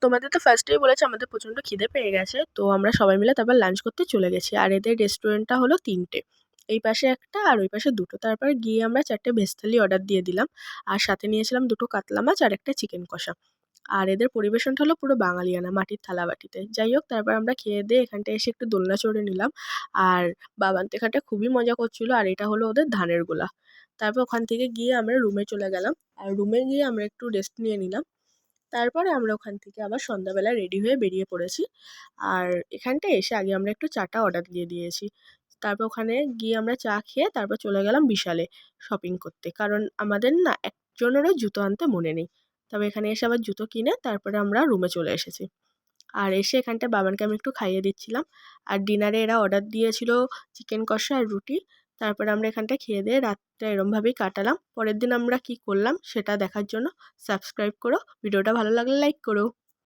তোমাদের তো ফার্স্টেই বলেছি আমাদের প্রচণ্ড খিদে পেয়ে গেছে, তো আমরা সবাই মিলে তারপর লাঞ্চ করতে চলে গেছি। আর এদের রেস্টুরেন্টটা হলো ৩টে, এই পাশে একটা আর ওই পাশে দুটো। তারপর গিয়ে আমরা 4টে ভেজ থালি অর্ডার দিয়ে দিলাম, আর সাথে নিয়েছিলাম 2টো কাতলা মাছ আর একটা চিকেন কষা। আর এদের পরিবেশনটা হলো পুরো বাঙালিয়ানা, মাটির থালাবাটিতে। যাই হোক, তারপর আমরা খেয়ে দিয়ে এখানটায় এসে একটু দোলনা চড়ে নিলাম। আর বাবান তো এখানটায় খুবই মজা করছিল, আর এটা হলো ওদের ধানের গোলা। তারপর ওখান থেকে গিয়ে আমরা রুমে চলে গেলাম, আর রুমে গিয়ে আমরা একটু রেস্ট নিয়ে নিলাম। তারপরে আমরা ওখান থেকে আবার সন্ধ্যাবেলা রেডি হয়ে বেরিয়ে পড়েছি। আর এখানটায় এসে আগে আমরা একটু চাটা অর্ডার দিয়ে দিয়েছি। তারপর ওখানে গিয়ে আমরা চা খেয়ে তারপর চলে গেলাম বিশালে শপিং করতে, কারণ আমাদের না একজনেরও জুতো আনতে মনে নেই। তবে এখানে এসে আবার জুতো কিনে তারপরে আমরা রুমে চলে এসেছি। আর এসে এখানটায় বাবানকে আমি একটু খাইয়ে দিচ্ছিলাম। আর ডিনারে এরা অর্ডার দিয়েছিল চিকেন কষা আর রুটি। তারপরে আমরা এখানটায় খেয়ে দিয়ে রাতটা এরমভাবেই কাটালাম। পরের দিন আমরা কী করলাম সেটা দেখার জন্য সাবস্ক্রাইব করো, ভিডিওটা ভালো লাগলে লাইক করো।